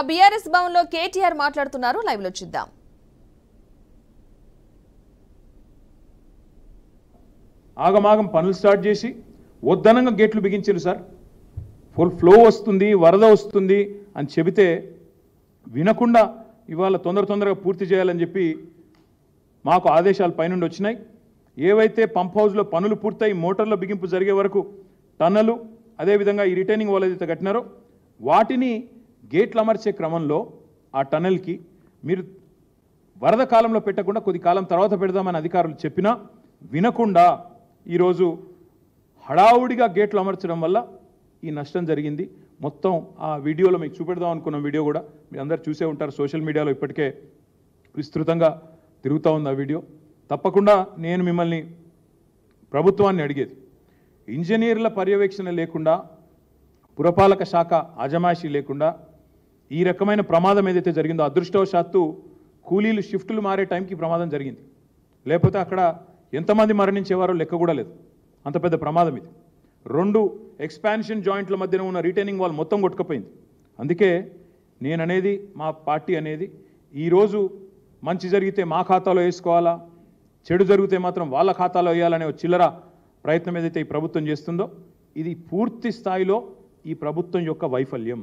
BRS భవన్లో కేటీఆర్ మాట్లాడుతున్నారు. Live లో చూద్దాం. ఆగమాగం పనులు స్టార్ట్ చేసి వద్దనంగా గేట్లు బిగించారు సార్. ఫుల్ ఫ్లో వస్తుంది, వరద వస్తుంది అని చెబితే వినకుండా ఇవాళ తొందరగా పూర్తి చేయాలని చెప్పి మాకు ఆదేశాలు పైనుండి వచ్చినాయి. ఏవైతే పంప్ హౌస్లో పనులు పూర్తయి మోటార్ల బిగింపు జరిగే వరకు టన్నలు అదేవిధంగా ఈ రిటైనింగ్ వాల్ ఏదైతే కట్టినారో వాటిని గేట్లు అమర్చే క్రమంలో ఆ టన్నెల్కి మీరు వరద కాలంలో పెట్టకుండా కొద్ది కాలం తర్వాత పెడదామని అధికారులు చెప్పినా వినకుండా ఈరోజు హడావుడిగా గేట్లు అమర్చడం వల్ల ఈ నష్టం జరిగింది. మొత్తం ఆ వీడియోలో మీకు చూపెడదాం అనుకున్న వీడియో కూడా మీరు అందరు చూసే ఉంటారు. సోషల్ మీడియాలో ఇప్పటికే విస్తృతంగా తిరుగుతూ ఉంది ఆ వీడియో. తప్పకుండా నేను మిమ్మల్ని ప్రభుత్వాన్ని అడిగేది, ఇంజనీర్ల పర్యవేక్షణ లేకుండా, పురపాలక శాఖ అజమాయిషీ లేకుండా ఈ రకమైన ప్రమాదం ఏదైతే జరిగిందో, అదృష్టవశాత్తు కూలీలు షిఫ్టులు మారే టైంకి ప్రమాదం జరిగింది. లేకపోతే అక్కడ ఎంతమంది మరణించేవారో లెక్క కూడా లేదు. అంత పెద్ద ప్రమాదం ఇది. 2 ఎక్స్పాన్షన్ జాయింట్ల మధ్యన ఉన్న రిటైనింగ్ వాల్ మొత్తం కొట్టుకుపోయింది. అందుకే నేననేది, మా పార్టీ అనేది, ఈరోజు మంచి జరిగితే మా ఖాతాలో వేసుకోవాలా, చెడు జరిగితే మాత్రం వాళ్ళ ఖాతాలో వేయాలనే చిల్లర ప్రయత్నం ఏదైతే ఈ ప్రభుత్వం చేస్తుందో ఇది పూర్తి స్థాయిలో ఈ ప్రభుత్వం యొక్క వైఫల్యం.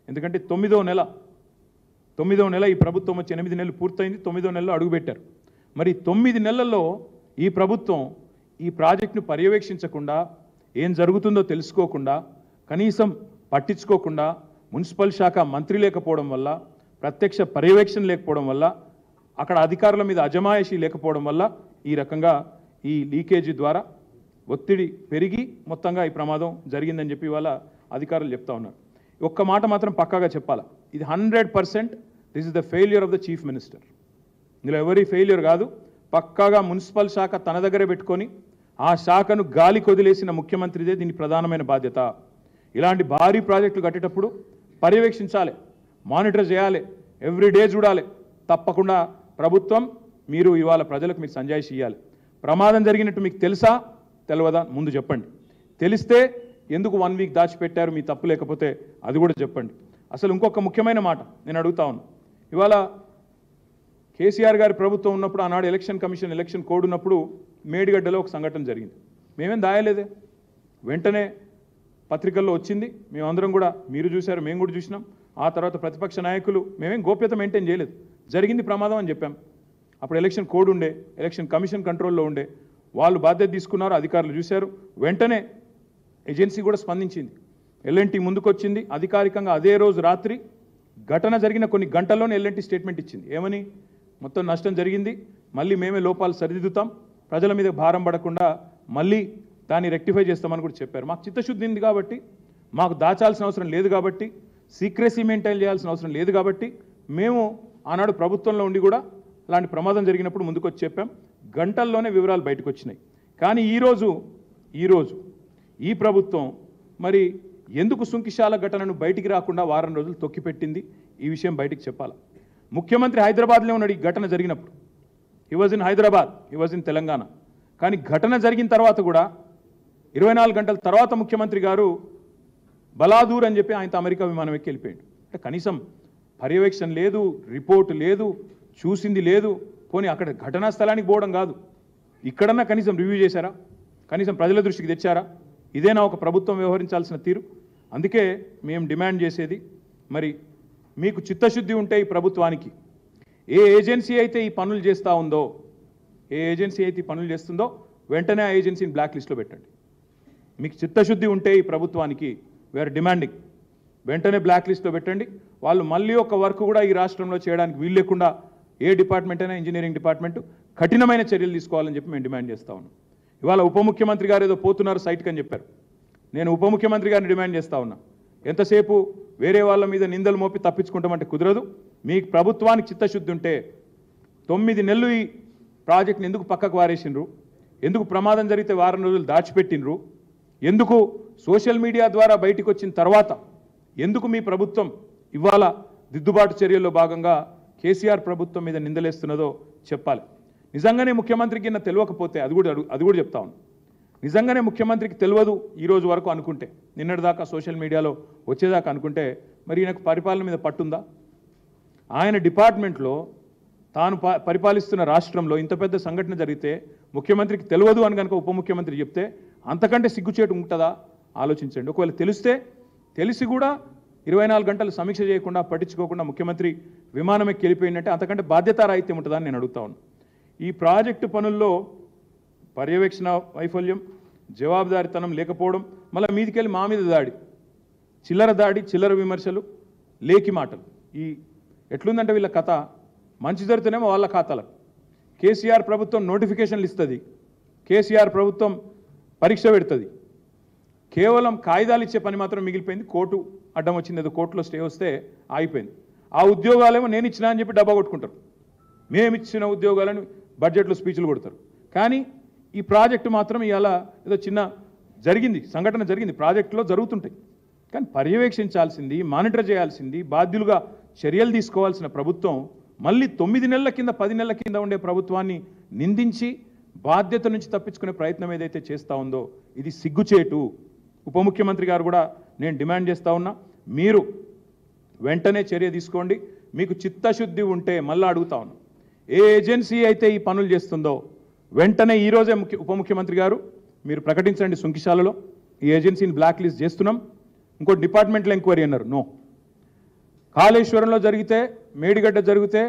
ఎందుకంటే 9వ నెల ఈ ప్రభుత్వం వచ్చి 8 నెలలు పూర్తయింది. 9వ నెలలో అడుగుపెట్టారు. మరి 9 నెలల్లో ఈ ప్రభుత్వం ఈ ప్రాజెక్టును పర్యవేక్షించకుండా, ఏం జరుగుతుందో తెలుసుకోకుండా, కనీసం పట్టించుకోకుండా, మున్సిపల్ శాఖ మంత్రి లేకపోవడం వల్ల, ప్రత్యక్ష పర్యవేక్షణ లేకపోవడం వల్ల, అక్కడ అధికారుల మీద అజమాయిషీ లేకపోవడం వల్ల ఈ రకంగా ఈ లీకేజీ ద్వారా ఒత్తిడి పెరిగి మొత్తంగా ఈ ప్రమాదం జరిగిందని చెప్పి వాళ్ళ అధికారులు చెప్తా ఉన్నారు. ఒక్క మాట మాత్రం పక్కాగా చెప్పాలా, ఇది 100% this is the failure of the chief minister. ఇందులో ఎవరి ఫెయిల్యూర్ కాదు. పక్కాగా మున్సిపల్ శాఖ తన దగ్గరే పెట్టుకొని ఆ శాఖను గాలి కొదిలేసిన ముఖ్యమంత్రిదే దీని ప్రధానమైన బాధ్యత. ఇలాంటి భారీ ప్రాజెక్టులు కట్టేటప్పుడు పర్యవేక్షించాలి, మానిటర్ చేయాలి, ఎవ్రీడే చూడాలి. తప్పకుండా ప్రభుత్వం మీరు ఇవాళ ప్రజలకు మీరు సంజాయిషి ఇవ్వాలి. ప్రమాదం జరిగినట్టు మీకు తెలుసా తెలియదా ముందు చెప్పండి. తెలిస్తే ఎందుకు 1 వీక్ దాచిపెట్టారు, మీ తప్పు లేకపోతే అది కూడా చెప్పండి. అసలు ఇంకొక ముఖ్యమైన మాట నేను అడుగుతా ఉన్నాను. ఇవాళ కేసీఆర్ గారి ప్రభుత్వం ఉన్నప్పుడు, ఆనాడు ఎలక్షన్ కమిషన్ ఎలక్షన్ కోడ్ ఉన్నప్పుడు మేడిగడ్డలో ఒక సంఘటన జరిగింది. మేమేం దాయలేదే, వెంటనే పత్రికల్లో వచ్చింది. మేమందరం కూడా, మీరు చూశారు, మేము కూడా చూసినాం. ఆ తర్వాత ప్రతిపక్ష నాయకులు మేమేం గోప్యత మెయింటైన్ చేయలేదు, జరిగింది ప్రమాదం అని చెప్పాం. అప్పుడు ఎలక్షన్ కోడ్ ఉండే, ఎలక్షన్ కమిషన్ కంట్రోల్లో ఉండే, వాళ్ళు బాధ్యత తీసుకున్నారు, అధికారులు చూశారు. వెంటనే ఏజెన్సీ కూడా స్పందించింది, ఎల్ఎన్టీ ముందుకొచ్చింది. అధికారికంగా అదే రోజు రాత్రి ఘటన జరిగిన కొన్ని గంటల్లోనే ఎల్ఎన్టీ స్టేట్మెంట్ ఇచ్చింది. ఏమని, మొత్తం నష్టం జరిగింది, మళ్ళీ మేమే లోపాలు సరిదిద్దుతాం, ప్రజల మీద భారం పడకుండా మళ్ళీ దాన్ని రెక్టిఫై చేస్తామని కూడా చెప్పారు. మాకు చిత్తశుద్ధి ఉంది కాబట్టి, మాకు దాచాల్సిన అవసరం లేదు కాబట్టి, సీక్రెసీ మెయింటైన్ చేయాల్సిన అవసరం లేదు కాబట్టి మేము ఆనాడు ప్రభుత్వంలో ఉండి కూడా అలాంటి ప్రమాదం జరిగినప్పుడు ముందుకొచ్చి చెప్పాం. గంటల్లోనే వివరాలు బయటకు వచ్చినాయి. కానీ ఈరోజు ఈ ప్రభుత్వం మరి ఎందుకు సుంకిశాల ఘటనను బయటికి రాకుండా వారం రోజులు తొక్కిపెట్టింది, ఈ విషయం బయటికి చెప్పాలి. ముఖ్యమంత్రి హైదరాబాద్లో ఉన్నాడు ఈ ఘటన జరిగినప్పుడు. He was in Hyderabad, he was in Telangana. కానీ ఘటన జరిగిన తర్వాత కూడా 24 గంటల తర్వాత ముఖ్యమంత్రి గారు బలాదూర్ అని చెప్పి ఆయనతో అమెరికా విమానం ఎక్కి వెళ్ళిపోయాడు. అంటే కనీసం పర్యవేక్షణ లేదు, రిపోర్ట్ లేదు, చూసింది లేదు. పోనీ అక్కడ ఘటనా స్థలానికి పోవడం కాదు, ఇక్కడన్నా కనీసం రివ్యూ చేశారా, కనీసం ప్రజల దృష్టికి తెచ్చారా? ఇదేనా ఒక ప్రభుత్వం వ్యవహరించాల్సిన తీరు? అందుకే మేము డిమాండ్ చేసేది, మరి మీకు చిత్తశుద్ధి ఉంటే ఈ ప్రభుత్వానికి, ఏ ఏజెన్సీ అయితే ఈ పనులు చేస్తూ ఉందో, ఏ ఏజెన్సీ అయితే ఈ పనులు చేస్తుందో వెంటనే ఆ ఏజెన్సీని బ్లాక్ లిస్ట్లో పెట్టండి. మీకు చిత్తశుద్ధి ఉంటే ఈ ప్రభుత్వానికి, వీఆర్ డిమాండింగ్, వెంటనే బ్లాక్ లిస్ట్లో పెట్టండి. వాళ్ళు మళ్ళీ ఒక వర్క్ కూడా ఈ రాష్ట్రంలో చేయడానికి వీలు లేకుండా ఏ డిపార్ట్మెంట్ అయినా, ఇంజనీరింగ్ డిపార్ట్మెంట్ కఠినమైన చర్యలు తీసుకోవాలని చెప్పి మేము డిమాండ్ చేస్తూ ఉన్నాం. ఇవాళ ఉప ముఖ్యమంత్రి గారు ఏదో పోతున్నారు సైట్కి అని చెప్పారు. నేను ఉప ముఖ్యమంత్రి గారిని డిమాండ్ చేస్తూ ఉన్నా, ఎంతసేపు వేరే వాళ్ళ మీద నిందలు మోపి తప్పించుకుంటామంటే కుదరదు. మీ ప్రభుత్వానికి చిత్తశుద్ధి ఉంటే 9 నెలలు ఈ ప్రాజెక్ట్ని ఎందుకు పక్కకు వారేసిండ్రు, ఎందుకు ప్రమాదం జరిగితే వారం రోజులు దాచిపెట్టినరు, ఎందుకు సోషల్ మీడియా ద్వారా బయటికి వచ్చిన తర్వాత ఎందుకు మీ ప్రభుత్వం ఇవాళ దిద్దుబాటు చర్యల్లో భాగంగా కేసీఆర్ ప్రభుత్వం మీద నిందలేస్తున్నదో చెప్పాలి. నిజంగానే ముఖ్యమంత్రికి తెలియకపోతే అది కూడా చెప్తా ఉన్నాను. నిజంగానే ముఖ్యమంత్రికి తెలియదు ఈ రోజు వరకు అనుకుంటే, నిన్నటిదాకా సోషల్ మీడియాలో వచ్చేదాకా అనుకుంటే, మరి ఈయనకు పరిపాలన మీద పట్టుందా? ఆయన డిపార్ట్మెంట్లో తాను పరిపాలిస్తున్న రాష్ట్రంలో ఇంత పెద్ద సంఘటన జరిగితే ముఖ్యమంత్రికి తెలియదు అని కనుక ఉప ముఖ్యమంత్రి చెప్తే అంతకంటే సిగ్గుచేటు ఉంటుందా? ఆలోచించండి. ఒకవేళ తెలిసి కూడా 24 గంటలు సమీక్ష చేయకుండా పట్టించుకోకుండా ముఖ్యమంత్రి విమానం ఎక్కి వెళ్ళిపోయిందంటే అంతకంటే బాధ్యతారాహిత్యం ఉంటుందా అని నేను అడుగుతా ఉన్నాను. ఈ ప్రాజెక్టు పనుల్లో పర్యవేక్షణ వైఫల్యం, జవాబుదారీతనం లేకపోవడం, మళ్ళీ మీదికెళ్ళి మా మీద దాడి, చిల్లర విమర్శలు, లేకి మాటలు. ఈ ఎట్లుందంటే వీళ్ళ కథ, మంచి జరుగుతూనేమో వాళ్ళ ఖాతాలకు. కేసీఆర్ ప్రభుత్వం నోటిఫికేషన్లు ఇస్తుంది, కేసీఆర్ ప్రభుత్వం పరీక్ష పెడుతుంది, కేవలం కాగితాలు ఇచ్చే పని మాత్రం మిగిలిపోయింది. కోర్టు అడ్డం వచ్చింది, ఏదో కోర్టులో స్టే వస్తే ఆగిపోయింది. ఆ ఉద్యోగాలేమో నేను ఇచ్చినా అని చెప్పి డబ్బా కొట్టుకుంటారు. మేమిచ్చిన ఉద్యోగాలను బడ్జెట్లో స్పీచ్లు కొడతారు. కానీ ఈ ప్రాజెక్టు మాత్రం ఇవాళ ఏదో చిన్న సంఘటన జరిగింది, ప్రాజెక్టులో జరుగుతుంటాయి. కానీ పర్యవేక్షించాల్సింది, మానిటర్ చేయాల్సింది, బాధ్యులుగా చర్యలు తీసుకోవాల్సిన ప్రభుత్వం మళ్ళీ 9 నెలల కింద 10 నెలల కింద ఉండే ప్రభుత్వాన్ని నిందించి బాధ్యత నుంచి తప్పించుకునే ప్రయత్నం ఏదైతే చేస్తూ ఉందో ఇది సిగ్గుచేటు. ఉప ముఖ్యమంత్రి గారు కూడా నేను డిమాండ్ చేస్తూ ఉన్నా, మీరు వెంటనే చర్య తీసుకోండి. మీకు చిత్తశుద్ధి ఉంటే మళ్ళీ అడుగుతా ఉన్నా, ఏ ఏజెన్సీ అయితే ఈ పనులు చేస్తుందో వెంటనే ఈరోజే ఉప ముఖ్యమంత్రి గారు మీరు ప్రకటించండి సుంకిశాలలో ఈ ఏజెన్సీని బ్లాక్ లిస్ట్ చేస్తున్నాం. ఇంకో డిపార్ట్మెంట్లో ఎంక్వైరీ అన్నారు, నో. కాళేశ్వరంలో జరిగితే, మేడిగడ్డ జరిగితే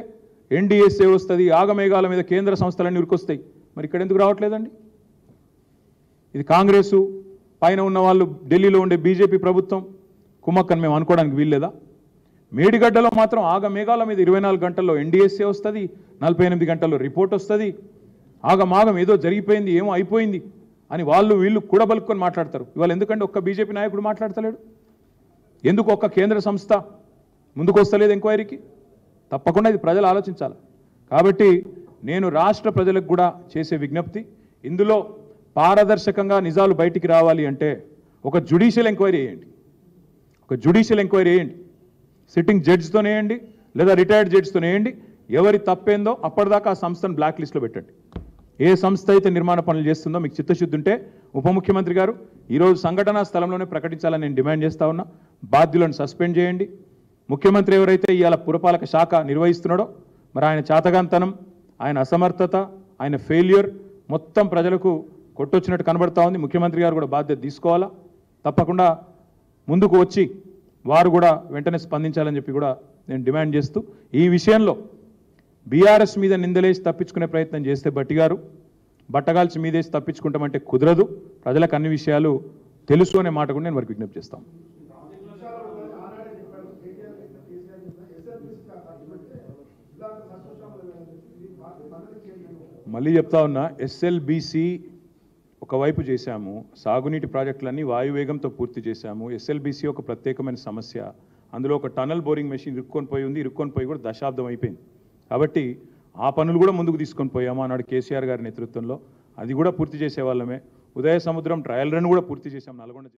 ఎన్డీఎస్ఏ వస్తుంది, ఆగమేఘాల మీద కేంద్ర సంస్థలన్నీ ఉరికొస్తాయి. మరి ఇక్కడ ఎందుకు రావట్లేదండి? ఇది కాంగ్రెసు పైన ఉన్న వాళ్ళు, ఢిల్లీలో ఉండే బీజేపీ ప్రభుత్వం కుమ్మక్కని మేము అనుకోవడానికి వీల్లేదా? మేడిగడ్డలో మాత్రం ఆగమేఘాల మీద 24 గంటల్లో ఎన్డీఎస్ఏ వస్తుంది, 48 గంటల్లో రిపోర్ట్ వస్తుంది. ఆగమాగం ఏదో జరిగిపోయింది, ఏమో అయిపోయింది అని వీళ్ళు కూడబలుక్కొని మాట్లాడతారు. ఇవాళ ఎందుకంటే ఒక్క బీజేపీ నాయకుడు మాట్లాడతలేడు? ఎందుకు ఒక్క కేంద్ర సంస్థ ముందుకు వస్తలేదు ఎంక్వైరీకి? తప్పకుండా ఇది ప్రజలు ఆలోచించాలి. కాబట్టి నేను రాష్ట్ర ప్రజలకు కూడా చేసే విజ్ఞప్తి, ఇందులో పారదర్శకంగా నిజాలు బయటికి రావాలి అంటే ఒక జ్యుడిషియల్ ఎంక్వైరీ వేయండి. సిట్టింగ్ జడ్జితోనే వేయండి, లేదా రిటైర్డ్ జడ్జితోనే వేయండి. ఎవరి తప్పేందో అప్పటిదాకా ఆ సంస్థను బ్లాక్ లిస్ట్లో పెట్టండి. ఏ సంస్థ అయితే నిర్మాణ పనులు చేస్తుందో మీకు చిత్తశుద్ధి ఉంటే ఉప ముఖ్యమంత్రి గారు ఈరోజు సంఘటనా స్థలంలోనే ప్రకటించాలని నేను డిమాండ్ చేస్తా ఉన్నా. బాధ్యులను సస్పెండ్ చేయండి. ముఖ్యమంత్రి ఎవరైతే ఇవాళ పురపాలక శాఖ నిర్వహిస్తున్నాడో మరి ఆయన చాతగాంతనం, ఆయన అసమర్థత, ఆయన ఫెయిల్యూర్ మొత్తం ప్రజలకు కొట్టొచ్చినట్టు కనబడతా ఉంది. ముఖ్యమంత్రి గారు కూడా బాధ్యత తీసుకోవాలా, తప్పకుండా ముందుకు వచ్చి వారు కూడా వెంటనే స్పందించాలని చెప్పి కూడా నేను డిమాండ్ చేస్తూ, ఈ విషయంలో బీఆర్ఎస్ మీద నిందలేసి తప్పించుకునే ప్రయత్నం చేస్తే బట్టగాల్చి మీదేసి తప్పించుకుంటామంటే కుదరదు. ప్రజలకు అన్ని విషయాలు తెలుసు అనే మాట కూడా నేను వారికి విజ్ఞప్తి చేస్తాను. మళ్ళీ చెప్తా ఉన్నా, ఎస్ఎల్బీసీ ఒకవైపు చేశాము, సాగునీటి ప్రాజెక్టులన్నీ వాయువేగంతో పూర్తి చేశాము. ఎస్ఎల్బీసీ ఒక ప్రత్యేకమైన సమస్య, అందులో ఒక టనల్ బోరింగ్ మెషిన్ ఇరుక్కొని పోయి కూడా దశాబ్దం అయిపోయింది. కాబట్టి ఆ పనులు కూడా ముందుకు తీసుకొని పోయాము ఆనాడు కేసీఆర్ గారి నేతృత్వంలో, అది కూడా పూర్తి చేసే వాళ్ళమే. ఉదయ సముద్రం ట్రయల్ రన్ కూడా పూర్తి చేశాం నల్గొండ